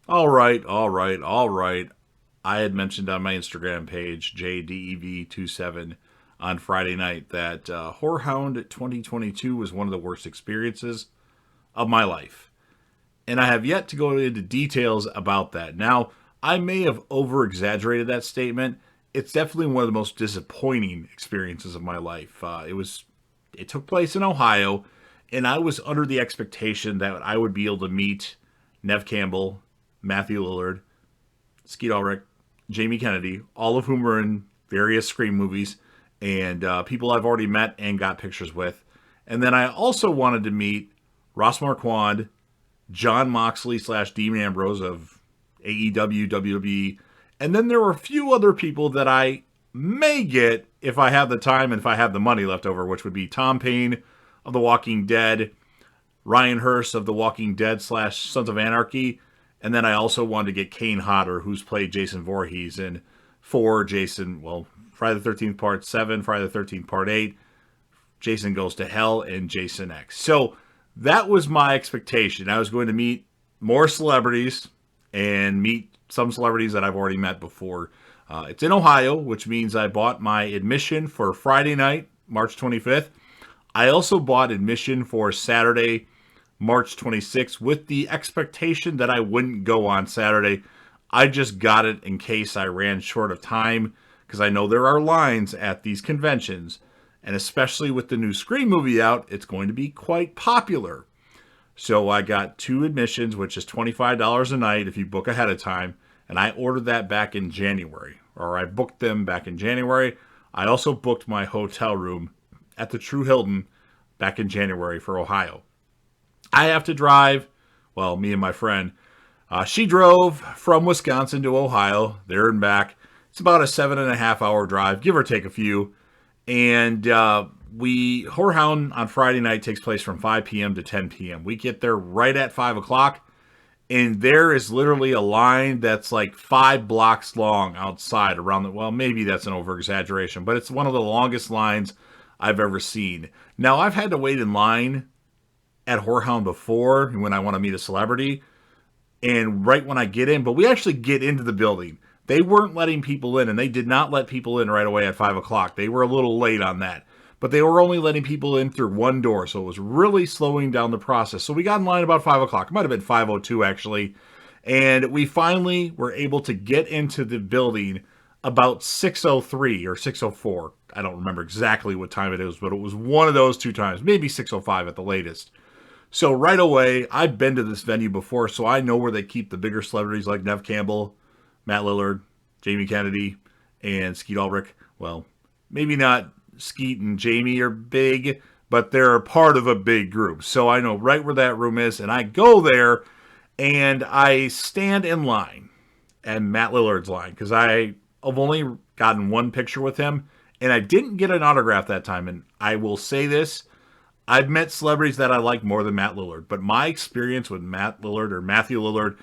All right. I had mentioned on my Instagram page, JDEV27, on Friday night that Hound 2022 was one of the worst experiences of my life. And I have yet to go into details about that. Now, I may have over exaggerated that statement. It's definitely one of the most disappointing experiences of my life. It took place in Ohio, and I was under the expectation that I would be able to meet Nev Campbell, Matthew Lillard, Skeet Ulrich, Jamie Kennedy, all of whom were in various Scream movies, and people I've already met and got pictures with. And then I also wanted to meet Ross Marquand, John Moxley slash Dean Ambrose of AEW, WWE. And then there were a few other people that I may get if I have the time and if I have the money left over, which would be Tom Payne of The Walking Dead, Ryan Hurst of The Walking Dead slash Sons of Anarchy, and then I also wanted to get Kane Hodder, who's played Jason Voorhees in Friday the 13th Part 7, Friday the 13th Part 8, Jason Goes to Hell, and Jason X. So that was my expectation. I was going to meet more celebrities and meet some celebrities that I've already met before. It's in Ohio, which means I bought my admission for Friday night, March 25th. I also bought admission for Saturday, March 26th, with the expectation that I wouldn't go on Saturday. I just got it in case I ran short of time because I know there are lines at these conventions. And especially with the new Scream movie out, it's going to be quite popular. So I got two admissions, which is $25 a night if you book ahead of time. And I ordered that back in January, or I booked them back in January. I also booked my hotel room at the True Hilton back in January for Ohio. I have to drive, well, me and my friend, she drove from Wisconsin to Ohio, there and back. It's about a 7.5 hour drive, give or take a few. And Whorehound on Friday night takes place from 5 p.m. to 10 p.m. We get there right at 5 o'clock, and there is literally a line that's like 5 blocks long outside around well, maybe that's an over exaggeration, but it's one of the longest lines I've ever seen. Now, I've had to wait in line at Whorehound before when I want to meet a celebrity, and right when I get in, but we actually get into the building. They weren't letting people in, and they did not let people in right away at 5 o'clock. They were a little late on that. But they were only letting people in through one door, so it was really slowing down the process. So we got in line about 5 o'clock. It might have been 5:02 actually. And we finally were able to get into the building about 6:03 or 6:04. I don't remember exactly what time it is, but it was one of those two times, maybe 6:05 at the latest. So right away, I've been to this venue before, so I know where they keep the bigger celebrities like Nev Campbell, Matt Lillard, Jamie Kennedy, and Skeet Ulrich. Well, maybe not Skeet and Jamie are big, but they're a part of a big group. So I know right where that room is, and I go there and I stand in line at Matt Lillard's line because I've only gotten one picture with him, and I didn't get an autograph that time. And I will say this, I've met celebrities that I like more than Matt Lillard, but my experience with Matt Lillard or Matthew Lillard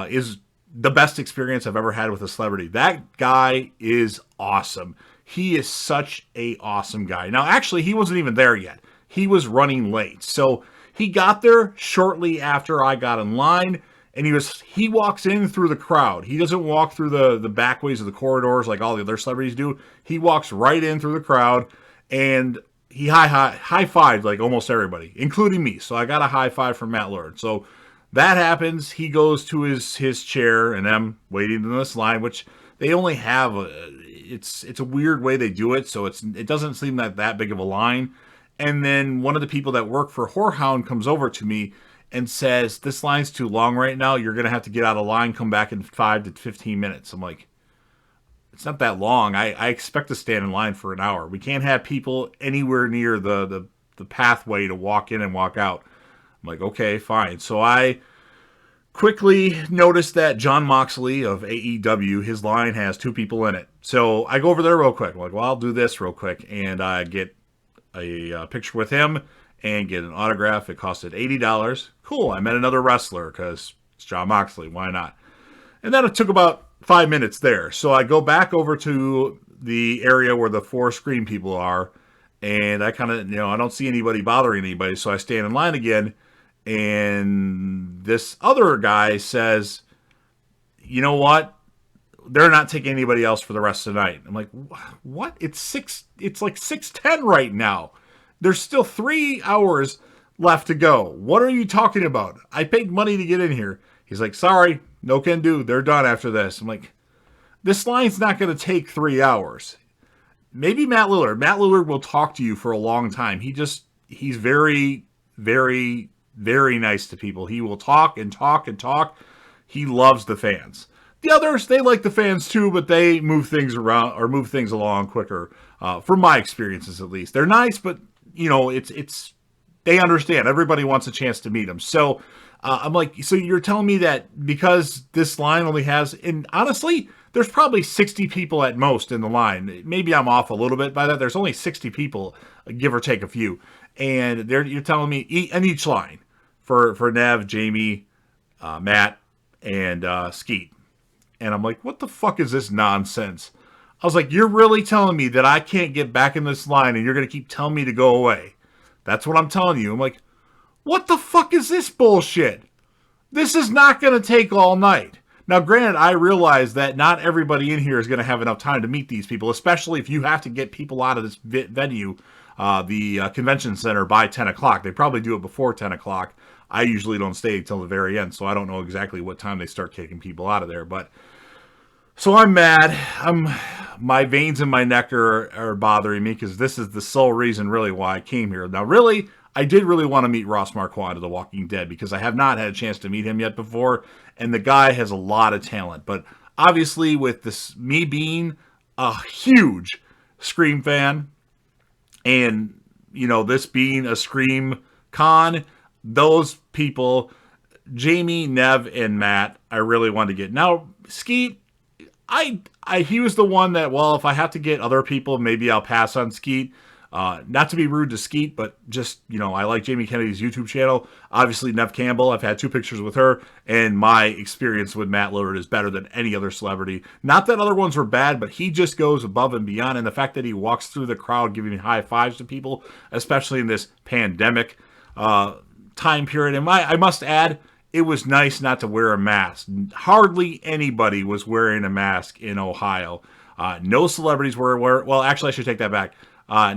is the best experience I've ever had with a celebrity. That guy is awesome. He is such a awesome guy. Now, actually, he wasn't even there yet. He was running late. So he got there shortly after I got in line, and he walks in through the crowd. He doesn't walk through the back ways of the corridors like all the other celebrities do. He walks right in through the crowd, and he high-fived like almost everybody, including me. So I got a high five from Matt Lillard. So that happens. He goes to his chair, and I'm waiting in this line, which they only have it's a weird way they do it, so it doesn't seem that big of a line. And then one of the people that work for Whorehound comes over to me and says, "This line's too long right now. You're gonna have to get out of line, come back in 5 to 15 minutes." I'm like, it's not that long. I expect to stand in line for an hour. We can't have people anywhere near the pathway to walk in and walk out. I'm like, okay, fine. So I quickly noticed that John Moxley of AEW, his line has two people in it. So I go over there real quick. I'm like, well, I'll do this real quick. And I get a picture with him and get an autograph. It costed $80. Cool. I met another wrestler because it's John Moxley. Why not? And then it took about 5 minutes there. So I go back over to the area where the four Scream people are. And I kind of, I don't see anybody bothering anybody. So I stand in line again. And this other guy says, you know what? They're not taking anybody else for the rest of the night. I'm like, what? It's like 6:10 right now. There's still 3 hours left to go. What are you talking about? I paid money to get in here. He's like, sorry, no can do. They're done after this. I'm like, this line's not going to take 3 hours. Maybe Matt Lillard. Matt Lillard will talk to you for a long time. He's very, very, very nice to people. He will talk and talk and talk. He loves the fans. The others, they like the fans too, but they move things around or move things along quicker. From my experiences, at least, they're nice, but it's they understand. Everybody wants a chance to meet them. So I'm like, so you're telling me that because this line only has, and honestly, there's probably 60 people at most in the line. Maybe I'm off a little bit by that. There's only 60 people, give or take a few, and you're telling me in each line for Nev, Jamie, Matt, and Skeet. And I'm like, what the fuck is this nonsense? I was like, you're really telling me that I can't get back in this line and you're going to keep telling me to go away? That's what I'm telling you. I'm like, what the fuck is this bullshit? This is not going to take all night. Now, granted, I realize that not everybody in here is going to have enough time to meet these people, especially if you have to get people out of this venue, the convention center, by 10 o'clock. They probably do it before 10 o'clock. I usually don't stay until the very end, so I don't know exactly what time they start kicking people out of there. But so I'm mad. My veins in my neck are bothering me because this is the sole reason really why I came here. Now, really, I did really want to meet Ross Marquand of The Walking Dead because I have not had a chance to meet him yet before, and the guy has a lot of talent. But obviously, with this me being a huge Scream fan, and this being a Scream con, those people, Jamie, Nev, and Matt, I really wanted to get. Now, Skeet, he was the one that, well, if I have to get other people, maybe I'll pass on Skeet. Not to be rude to Skeet, but just, I like Jamie Kennedy's YouTube channel. Obviously, Nev Campbell, I've had 2 pictures with her, and my experience with Matt Lillard is better than any other celebrity. Not that other ones were bad, but he just goes above and beyond, and the fact that he walks through the crowd giving high fives to people, especially in this pandemic time period. And I must add, it was nice not to wear a mask. Hardly anybody was wearing a mask in Ohio. No celebrities were wearing. Well, actually, I should take that back.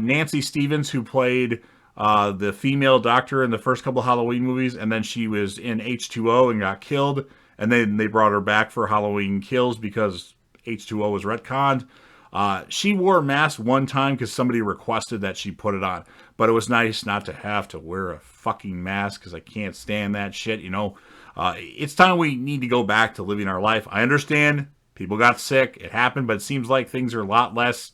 Nancy Stevens, who played the female doctor in the first couple of Halloween movies, and then she was in H2O and got killed, and then they brought her back for Halloween Kills because H2O was retconned. She wore a mask one time because somebody requested that she put it on. But it was nice not to have to wear a fucking mask because I can't stand that shit, It's time we need to go back to living our life. I understand people got sick. It happened, but it seems like things are a lot less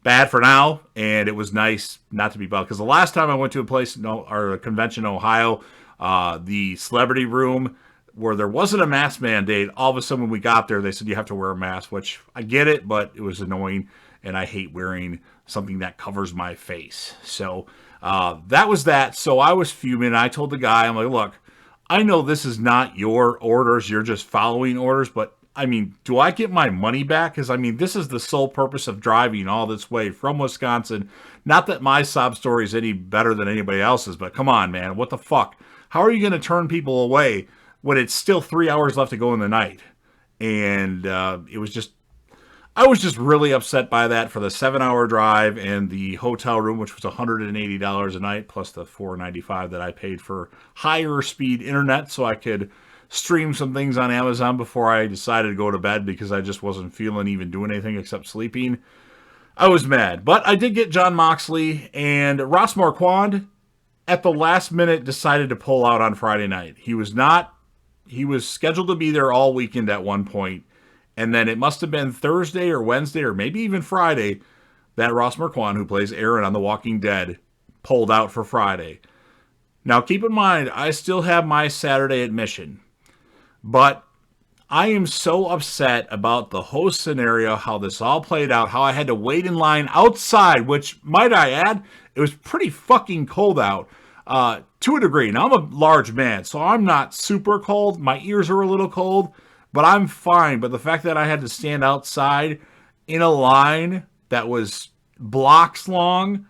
bad for now. And it was nice not to be bothered. Because the last time I went to a place, or a convention in Ohio, the celebrity room, where there wasn't a mask mandate, all of a sudden when we got there, they said you have to wear a mask, which I get it, but it was annoying, and I hate wearing something that covers my face. So that was that. So I was fuming, and I told the guy, I'm like, look, I know this is not your orders, you're just following orders, but do I get my money back? Because, this is the sole purpose of driving all this way from Wisconsin. Not that my sob story is any better than anybody else's, but come on, man, what the fuck? How are you going to turn people away when it's still 3 hours left to go in the night? And I was just really upset by that for the 7-hour drive and the hotel room, which was $180 a night, plus the $495 that I paid for higher speed internet so I could stream some things on Amazon before I decided to go to bed because I just wasn't feeling even doing anything except sleeping. I was mad. But I did get John Moxley, and Ross Marquand at the last minute decided to pull out on Friday night. He was scheduled to be there all weekend at one point, and then it must have been Thursday or Wednesday or maybe even Friday that Ross Marquand, who plays Aaron on The Walking Dead, pulled out for Friday. Now, keep in mind, I still have my Saturday admission, but I am so upset about the whole scenario, how this all played out, how I had to wait in line outside, which, might I add, it was pretty fucking cold out. To a degree. Now, I'm a large man, so I'm not super cold. My ears are a little cold, but I'm fine. But the fact that I had to stand outside in a line that was blocks long,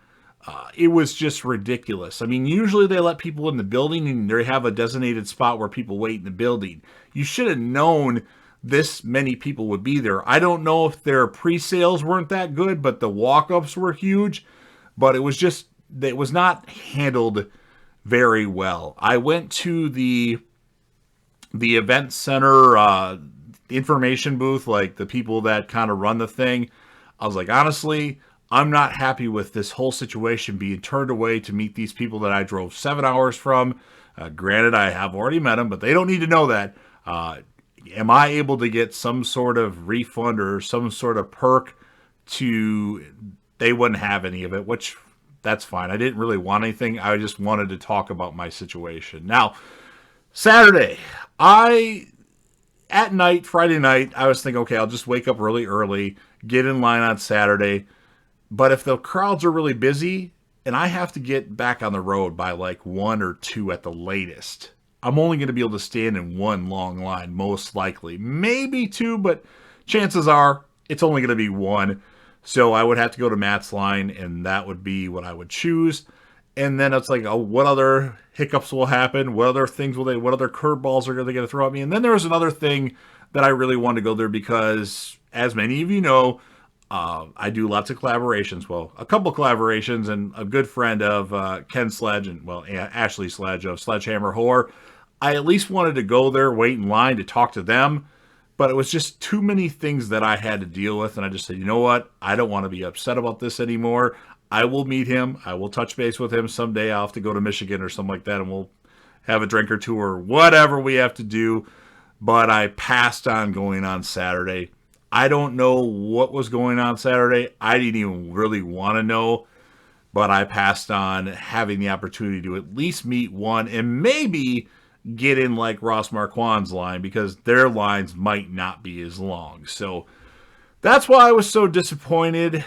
it was just ridiculous. Usually they let people in the building and they have a designated spot where people wait in the building. You should have known this many people would be there. I don't know if their pre-sales weren't that good, but the walk-ups were huge. But it was not handled very well. I went to the event center information booth, like the people that kind of run the thing. I was like, honestly, I'm not happy with this whole situation being turned away to meet these people that I drove 7 hours from. Granted, I have already met them, but they don't need to know that. Am I able to get some sort of refund or some sort of perk to... They wouldn't have any of it, which that's fine. I didn't really want anything. I just wanted to talk about my situation. Now, Saturday, at night, Friday night, I was thinking, okay, I'll just wake up really early, get in line on Saturday. But if the crowds are really busy and I have to get back on the road by like 1 or 2 at the latest, I'm only going to be able to stand in one long line, most likely. Maybe 2, but chances are it's only going to be 1. So I would have to go to Matt's line, and that would be what I would choose. And then it's like, oh, what other hiccups will happen? What other curveballs are they going to throw at me? And then there was another thing that I really wanted to go there because, as many of you know, I do lots of collaborations. Well, a couple collaborations, and a good friend of Ken Sledge and, well, Ashley Sledge of Sledgehammer Horror. I at least wanted to go there, wait in line to talk to them. But it was just too many things that I had to deal with. And I just said, you know what? I don't want to be upset about this anymore. I will meet him. I will touch base with him someday. I'll have to go to Michigan or something like that, and we'll have a drink or two or whatever we have to do. But I passed on going on Saturday. I don't know what was going on Saturday. I didn't even really want to know. But I passed on having the opportunity to at least meet one and maybe get in like Ross Marquand's line, because their lines might not be as long. So that's why I was so disappointed.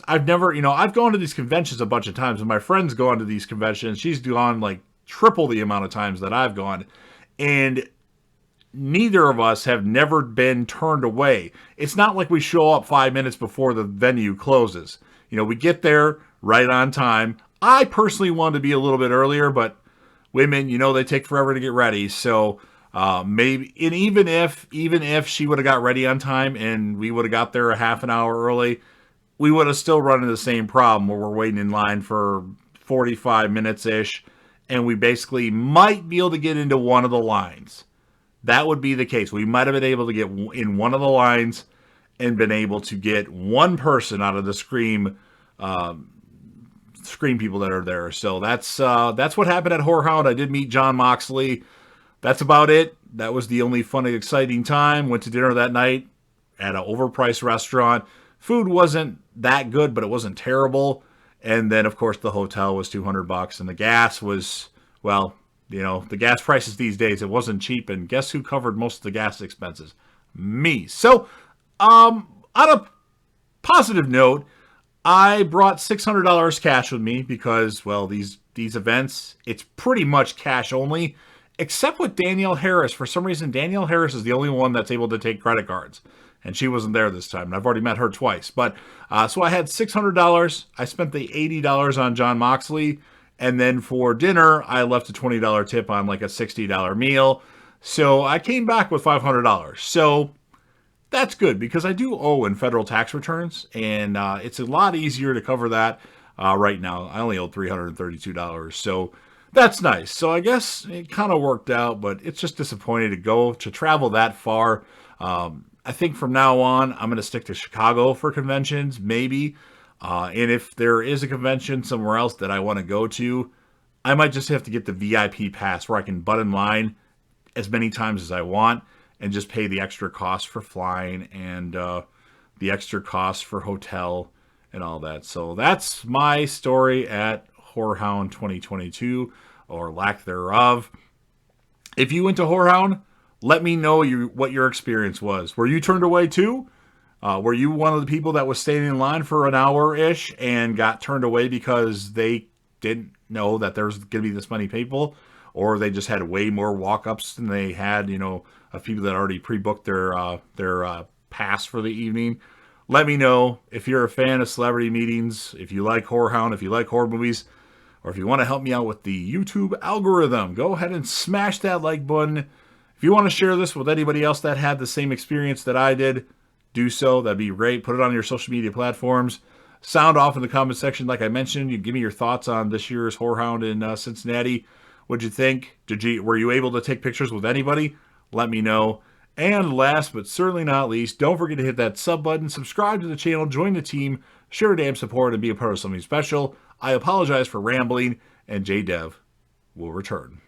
I've gone to these conventions a bunch of times, and my friend's gone to these conventions. She's gone like triple the amount of times that I've gone. And neither of us have never been turned away. It's not like we show up 5 minutes before the venue closes. We get there right on time. I personally wanted to be a little bit earlier, but women, they take forever to get ready. So maybe, and even if she would have got ready on time and we would have got there a half an hour early, we would have still run into the same problem where we're waiting in line for 45 minutes-ish, and we basically might be able to get into one of the lines. That would be the case. We might have been able to get in one of the lines and been able to get one person out of the Scream people that are there. So that's what happened at Hound. I did meet John Moxley. That's about it. That was the only fun and exciting time. Went to dinner that night at an overpriced restaurant. Food wasn't that good, but it wasn't terrible. And then, of course, the hotel was $200, and the gas was, well, the gas prices these days, it wasn't cheap. And guess who covered most of the gas expenses? Me. So, on a positive note, I brought $600 cash with me because, well, these events, it's pretty much cash only, except with Danielle Harris. For some reason, Danielle Harris is the only one that's able to take credit cards, and she wasn't there this time, and I've already met her twice. But so I had $600. I spent the $80 on John Moxley, and then for dinner, I left a $20 tip on like a $60 meal. So I came back with $500. So that's good, because I do owe in federal tax returns, and it's a lot easier to cover that right now. I only owe $332, so that's nice. So I guess it kind of worked out, but it's just disappointing to travel that far. I think from now on, I'm going to stick to Chicago for conventions, maybe. And if there is a convention somewhere else that I want to go to, I might just have to get the VIP pass where I can butt in line as many times as I want and just pay the extra cost for flying and the extra cost for hotel and all that. So that's my story at Hound 2022, or lack thereof. If you went to Hound, let me know what your experience was. Were you turned away too? Were you one of the people that was standing in line for an hour-ish and got turned away because they didn't know that there was going to be this many people? Or they just had way more walk-ups than they had, of people that already pre-booked their pass for the evening? Let me know if you're a fan of celebrity meetings, if you like Hound, if you like horror movies, or if you want to help me out with the YouTube algorithm. Go ahead and smash that like button If you want to share this with anybody else that had the same experience that I did, do so. That'd be great. Put it on your social media platforms. Sound off in the comment section. Like I mentioned, you give me your thoughts on this year's Hound in Cincinnati. What'd you think? Were you able to take pictures with anybody? Let me know. And last but certainly not least, don't forget to hit that sub button, subscribe to the channel, join the team, share a damn support, and be a part of something special. I apologize for rambling, and JDev will return.